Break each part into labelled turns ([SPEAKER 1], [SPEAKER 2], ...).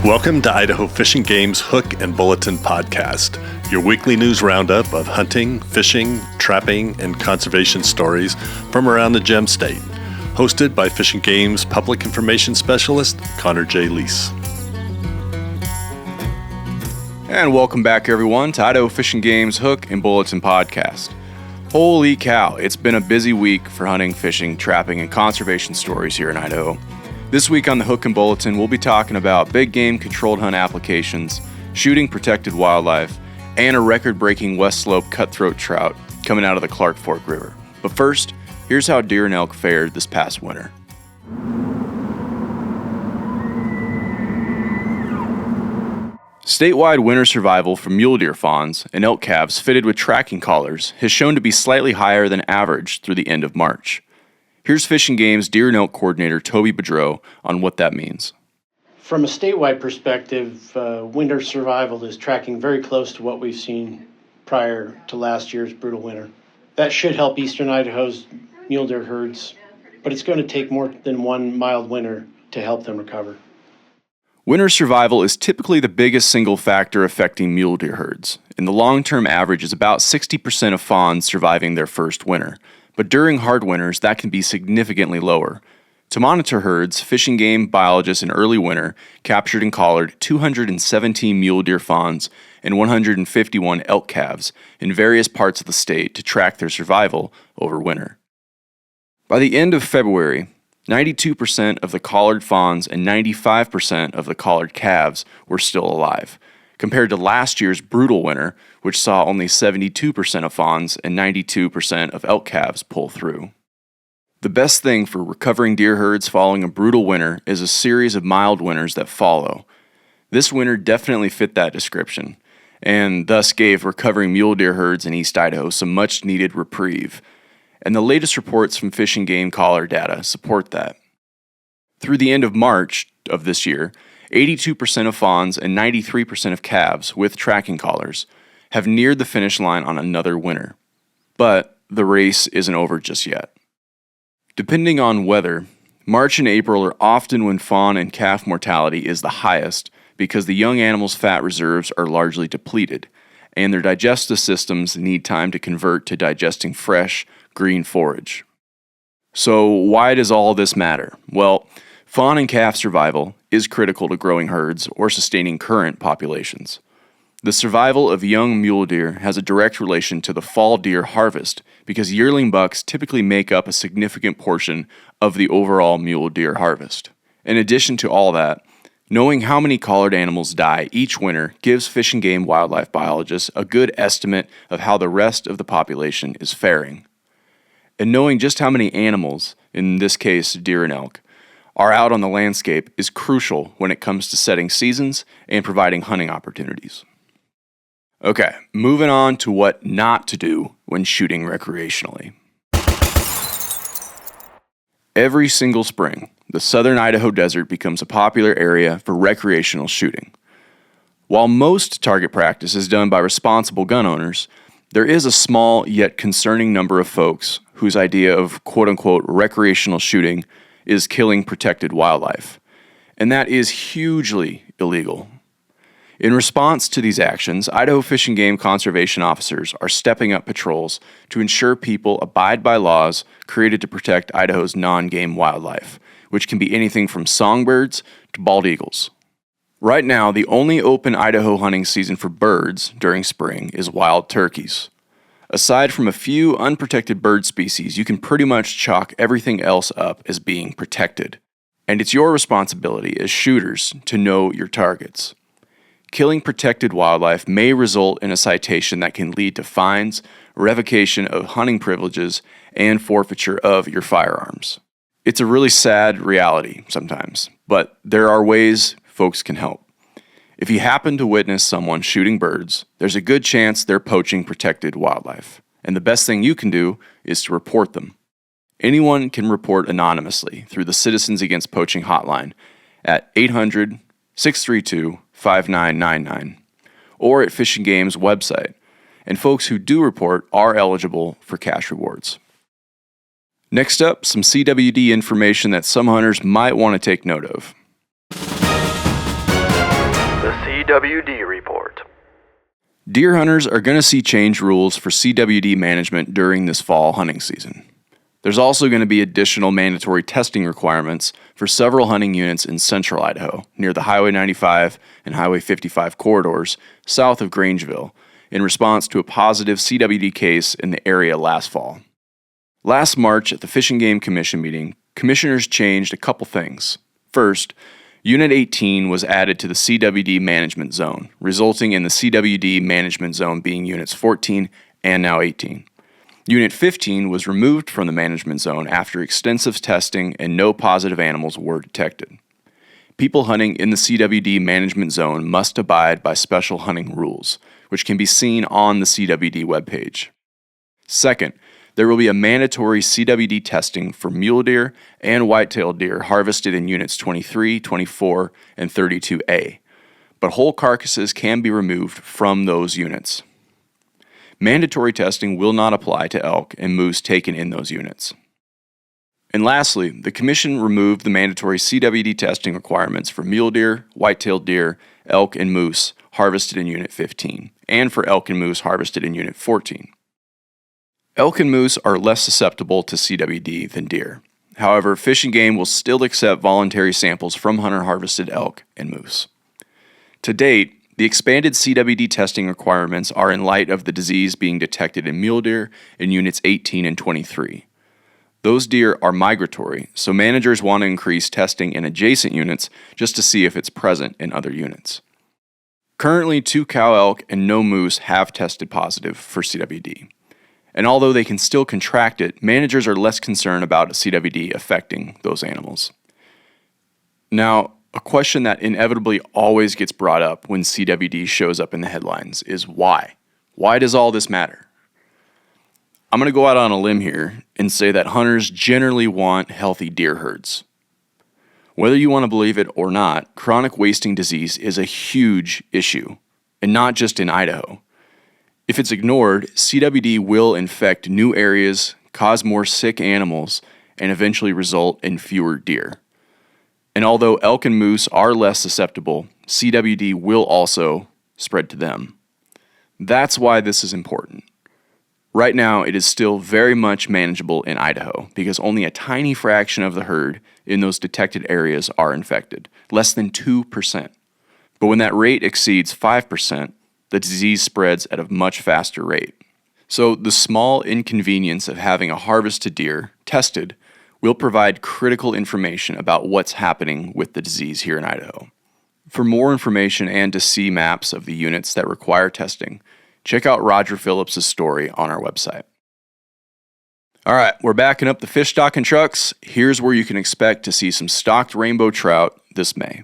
[SPEAKER 1] Welcome to Idaho Fish and Game's Hook and Bulletin podcast, your weekly news roundup of hunting, fishing, trapping, and conservation stories from around the Gem State. Hosted by Fish and Game's Public Information Specialist, Connor J. Lease.
[SPEAKER 2] And welcome back, everyone, to Idaho Fish and Game's Hook and Bulletin podcast. Holy cow, it's been a busy week for hunting, fishing, trapping, and conservation stories here in Idaho. This week on the Hook and Bulletin, we'll be talking about big game controlled hunt applications, shooting protected wildlife, and a record-breaking Westslope cutthroat trout coming out of the Clark Fork River. But first, here's how deer and elk fared this past winter. Statewide winter survival for mule deer fawns and elk calves fitted with tracking collars has shown to be slightly higher than average through the end of March. Here's Fish and Game's Deer and Elk Coordinator Toby Bedreau on what that means.
[SPEAKER 3] From a statewide perspective, winter survival is tracking very close to what we've seen prior to last year's brutal winter. That should help eastern Idaho's mule deer herds, but it's going to take more than one mild winter to help them recover.
[SPEAKER 2] Winter survival is typically the biggest single factor affecting mule deer herds, and the long-term average is about 60% of fawns surviving their first winter. But during hard winters, that can be significantly lower. To monitor herds, Fish and Game biologists in early winter captured and collared 217 mule deer fawns and 151 elk calves in various parts of the state to track their survival over winter. By the end of February, 92% of the collared fawns and 95% of the collared calves were still alive, compared to last year's brutal winter, which saw only 72% of fawns and 92% of elk calves pull through. The best thing for recovering deer herds following a brutal winter is a series of mild winters that follow. This winter definitely fit that description, and thus gave recovering mule deer herds in East Idaho some much-needed reprieve. And the latest reports from Fish and Game collar data support that. Through the end of March of this year, 82% of fawns and 93% of calves with tracking collars have neared the finish line on another winter. But the race isn't over just yet. Depending on weather, March and April are often when fawn and calf mortality is the highest because the young animals' fat reserves are largely depleted, and their digestive systems need time to convert to digesting fresh, green forage. So why does all this matter? Well, fawn and calf survival is critical to growing herds or sustaining current populations. The survival of young mule deer has a direct relation to the fall deer harvest because yearling bucks typically make up a significant portion of the overall mule deer harvest. In addition to all that, knowing how many collared animals die each winter gives Fish and Game wildlife biologists a good estimate of how the rest of the population is faring. And knowing just how many animals, in this case deer and elk, are out on the landscape is crucial when it comes to setting seasons and providing hunting opportunities. Okay, moving on to what not to do when shooting recreationally. Every single spring, the southern Idaho desert becomes a popular area for recreational shooting. While most target practice is done by responsible gun owners, there is a small yet concerning number of folks whose idea of quote-unquote recreational shooting is killing protected wildlife, and that is hugely illegal. In response to these actions, Idaho Fish and Game conservation officers are stepping up patrols to ensure people abide by laws created to protect Idaho's non-game wildlife, which can be anything from songbirds to bald eagles. Right now, the only open Idaho hunting season for birds during spring is wild turkeys. Aside from a few unprotected bird species, you can pretty much chalk everything else up as being protected. And it's your responsibility as shooters to know your targets. Killing protected wildlife may result in a citation that can lead to fines, revocation of hunting privileges, and forfeiture of your firearms. It's a really sad reality sometimes, but there are ways folks can help. If you happen to witness someone shooting birds, there's a good chance they're poaching protected wildlife, and the best thing you can do is to report them. Anyone can report anonymously through the Citizens Against Poaching hotline at 800-632-5999, or at Fish and Game's website, and folks who do report are eligible for cash rewards. Next up, some CWD information that some hunters might want to take note of.
[SPEAKER 4] The CWD Report.
[SPEAKER 2] Deer hunters are going to see change rules for CWD management during this fall hunting season. There's also going to be additional mandatory testing requirements for several hunting units in central Idaho, near the Highway 95 and Highway 55 corridors south of Grangeville, in response to a positive CWD case in the area last fall. Last March at the Fish and Game Commission meeting, commissioners changed a couple things. First, Unit 18 was added to the CWD management zone, resulting in the CWD management zone being Units 14 and now 18. Unit 15 was removed from the management zone after extensive testing and no positive animals were detected. People hunting in the CWD management zone must abide by special hunting rules, which can be seen on the CWD webpage. Second, there will be a mandatory CWD testing for mule deer and white-tailed deer harvested in Units 23, 24, and 32A, but whole carcasses can be removed from those units. Mandatory testing will not apply to elk and moose taken in those units. And lastly, the Commission removed the mandatory CWD testing requirements for mule deer, white-tailed deer, elk, and moose harvested in Unit 15, and for elk and moose harvested in Unit 14. Elk and moose are less susceptible to CWD than deer. However, Fish and Game will still accept voluntary samples from hunter-harvested elk and moose. To date, the expanded CWD testing requirements are in light of the disease being detected in mule deer in Units 18 and 23. Those deer are migratory, so managers want to increase testing in adjacent units just to see if it's present in other units. Currently, 2 cow elk and no moose have tested positive for CWD. And although they can still contract it, managers are less concerned about CWD affecting those animals. Now, a question that inevitably always gets brought up when CWD shows up in the headlines is why? Why does all this matter? I'm going to go out on a limb here and say that hunters generally want healthy deer herds. Whether you want to believe it or not, chronic wasting disease is a huge issue, and not just in Idaho. If it's ignored, CWD will infect new areas, cause more sick animals, and eventually result in fewer deer. And although elk and moose are less susceptible, CWD will also spread to them. That's why this is important. Right now, it is still very much manageable in Idaho because only a tiny fraction of the herd in those detected areas are infected, less than 2%. But when that rate exceeds 5%, the disease spreads at a much faster rate. So the small inconvenience of having a harvested deer tested will provide critical information about what's happening with the disease here in Idaho. For more information and to see maps of the units that require testing, check out Roger Phillips' story on our website. All right, we're backing up the fish stocking trucks. Here's where you can expect to see some stocked rainbow trout this May.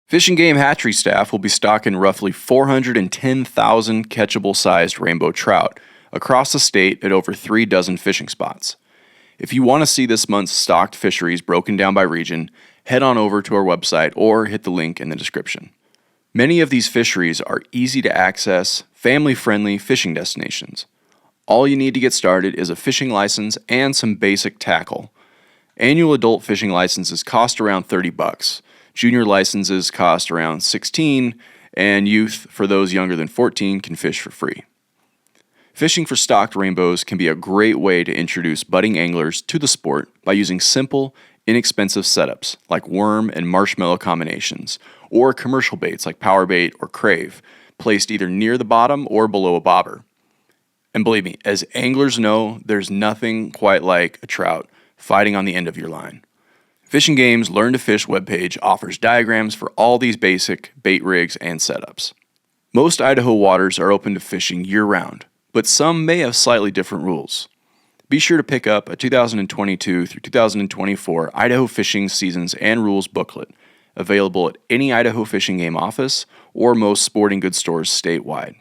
[SPEAKER 2] Fish and Game hatchery staff will be stocking roughly 410,000 catchable-sized rainbow trout across the state at over 3 dozen fishing spots. If you want to see this month's stocked fisheries broken down by region, head on over to our website or hit the link in the description. Many of these fisheries are easy to access, family-friendly fishing destinations. All you need to get started is a fishing license and some basic tackle. Annual adult fishing licenses cost around $30. Junior licenses cost around $16, and youth, for those younger than 14, can fish for free. Fishing for stocked rainbows can be a great way to introduce budding anglers to the sport by using simple, inexpensive setups like worm and marshmallow combinations, or commercial baits like power bait or crave, placed either near the bottom or below a bobber. And believe me, as anglers know, there's nothing quite like a trout fighting on the end of your line. Fish and Game's Learn to Fish webpage offers diagrams for all these basic bait rigs and setups. Most Idaho waters are open to fishing year-round, but some may have slightly different rules. Be sure to pick up a 2022 through 2024 Idaho Fishing Seasons and Rules booklet, available at any Idaho Fish and Game office or most sporting goods stores statewide.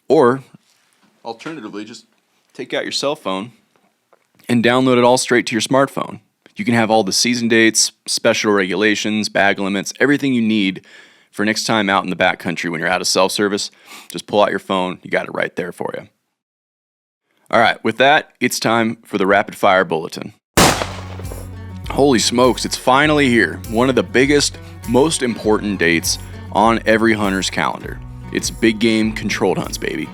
[SPEAKER 2] Or, alternatively, just take out your cell phone and download it all straight to your smartphone. You can have all the season dates, special regulations, bag limits, everything you need for next time out in the backcountry when you're out of self-service. Just pull out your phone. You got it right there for you. All right, with that, it's time for the Rapid Fire Bulletin. Holy smokes, it's finally here. One of the biggest, most important dates on every hunter's calendar. It's big game controlled hunts, baby.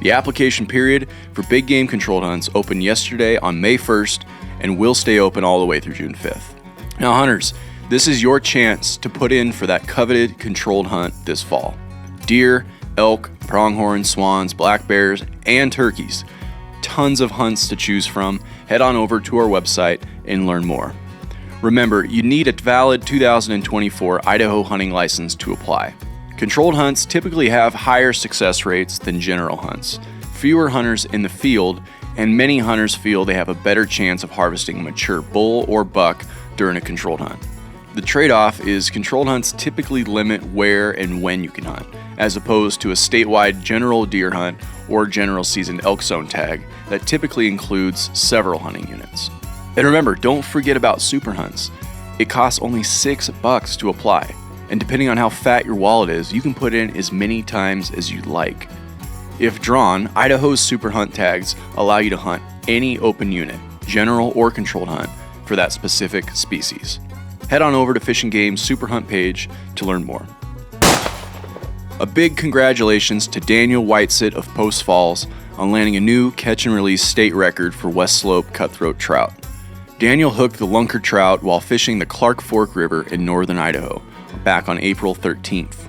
[SPEAKER 2] The application period for big game controlled hunts opened yesterday on May 1st and will stay open all the way through June 5th. Now, hunters, this is your chance to put in for that coveted controlled hunt this fall. Deer, elk, pronghorn, swans, black bears, and turkeys. Tons of hunts to choose from. Head on over to our website and learn more. Remember, you need a valid 2024 Idaho hunting license to apply. Controlled hunts typically have higher success rates than general hunts. Fewer hunters in the field, and many hunters feel they have a better chance of harvesting a mature bull or buck during a controlled hunt. The trade-off is controlled hunts typically limit where and when you can hunt, as opposed to a statewide general deer hunt or general season elk zone tag that typically includes several hunting units. And remember, don't forget about super hunts. It costs only $6 to apply. And depending on how fat your wallet is, you can put in as many times as you'd like. If drawn, Idaho's super hunt tags allow you to hunt any open unit, general or controlled hunt, for that specific species. Head on over to Fish and Game's super hunt page to learn more. A big congratulations to Daniel Whitesit of Post Falls on landing a new catch and release state record for Westslope cutthroat trout. Daniel hooked the lunker trout while fishing the Clark Fork River in northern Idaho back on April 13th.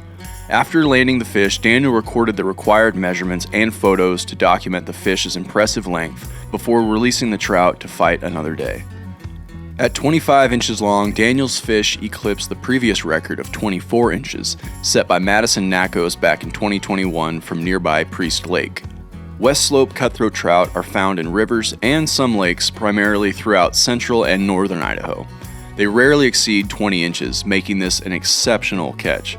[SPEAKER 2] After landing the fish, Daniel recorded the required measurements and photos to document the fish's impressive length before releasing the trout to fight another day. At 25 inches long, Daniel's fish eclipsed the previous record of 24 inches set by Madison Nakos back in 2021 from nearby Priest Lake. Westslope cutthroat trout are found in rivers and some lakes primarily throughout central and northern Idaho. They rarely exceed 20 inches, making this an exceptional catch.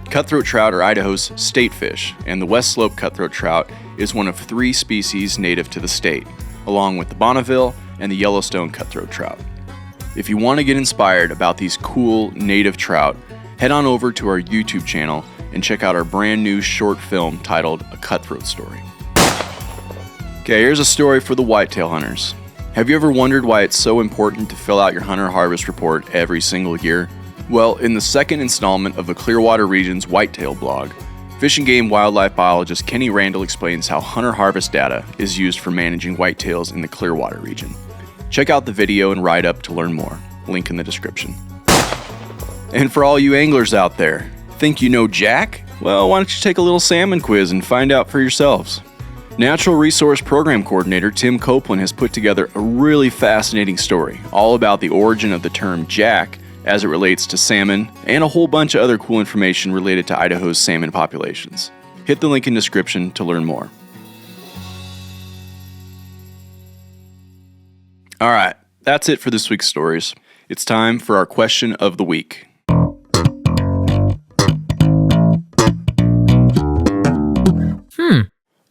[SPEAKER 2] Cutthroat trout are Idaho's state fish, and the Westslope cutthroat trout is one of 3 species native to the state, along with the Bonneville and the Yellowstone cutthroat trout. If you want to get inspired about these cool native trout, head on over to our YouTube channel and check out our brand new short film titled A Cutthroat Story. Okay, here's a story for the whitetail hunters. Have you ever wondered why it's so important to fill out your hunter harvest report every single year? Well, in the second installment of the Clearwater Region's Whitetail blog, Fish and Game wildlife biologist Kenny Randall explains how hunter harvest data is used for managing whitetails in the Clearwater region. Check out the video and write-up to learn more. Link in the description. And for all you anglers out there, think you know Jack? Well, why don't you take a little salmon quiz and find out for yourselves. Natural Resource Program Coordinator Tim Copeland has put together a really fascinating story all about the origin of the term jack as it relates to salmon and a whole bunch of other cool information related to Idaho's salmon populations. Hit the link in description to learn more. All right, that's it for this week's stories. It's time for our question of the week.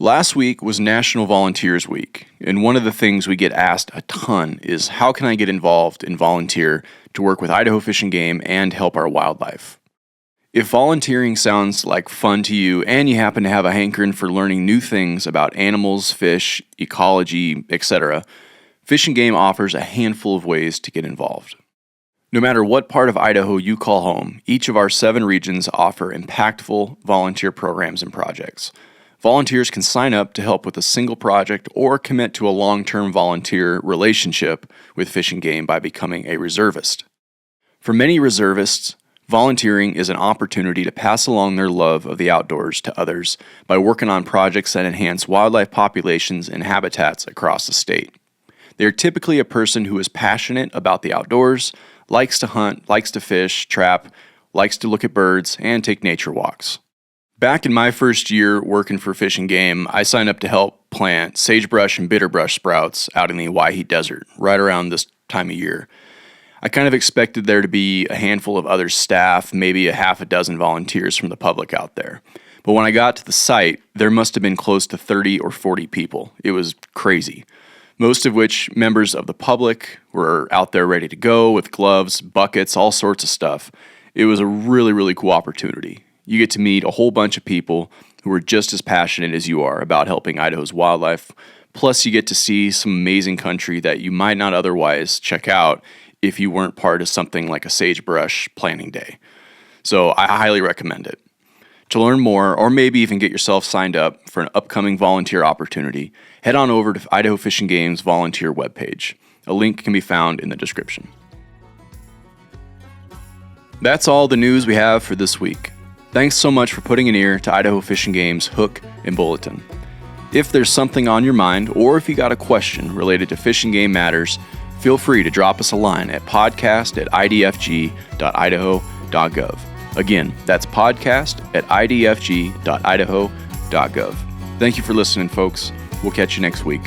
[SPEAKER 2] Last week was National Volunteers Week, and one of the things we get asked a ton is how can I get involved and volunteer to work with Idaho Fish and Game and help our wildlife? If volunteering sounds like fun to you and you happen to have a hankering for learning new things about animals, fish, ecology, etc., Fish and Game offers a handful of ways to get involved. No matter what part of Idaho you call home, each of our 7 regions offer impactful volunteer programs and projects. Volunteers can sign up to help with a single project or commit to a long-term volunteer relationship with Fish and Game by becoming a reservist. For many reservists, volunteering is an opportunity to pass along their love of the outdoors to others by working on projects that enhance wildlife populations and habitats across the state. They are typically a person who is passionate about the outdoors, likes to hunt, likes to fish, trap, likes to look at birds, and take nature walks. Back in my first year working for Fish and Game, I signed up to help plant sagebrush and bitterbrush sprouts out in the Owyhee Desert, right around this time of year. I kind of expected there to be a handful of other staff, maybe a half a dozen volunteers from the public out there. But when I got to the site, there must have been close to 30 or 40 people. It was crazy. most of which members of the public were out there ready to go with gloves, buckets, all sorts of stuff. It was a really, really cool opportunity. You get to meet a whole bunch of people who are just as passionate as you are about helping Idaho's wildlife. Plus, you get to see some amazing country that you might not otherwise check out if you weren't part of something like a sagebrush planting day. So I highly recommend it. To learn more, or maybe even get yourself signed up for an upcoming volunteer opportunity, head on over to Idaho Fish and Game's volunteer webpage. A link can be found in the description. That's all the news we have for this week. Thanks so much for putting an ear to Idaho Fish and Game's Hook and Bulletin. If there's something on your mind, or if you got a question related to fish and game matters, feel free to drop us a line at podcast@idfg.idaho.gov. Again, that's podcast@idfg.idaho.gov. Thank you for listening, folks. We'll catch you next week.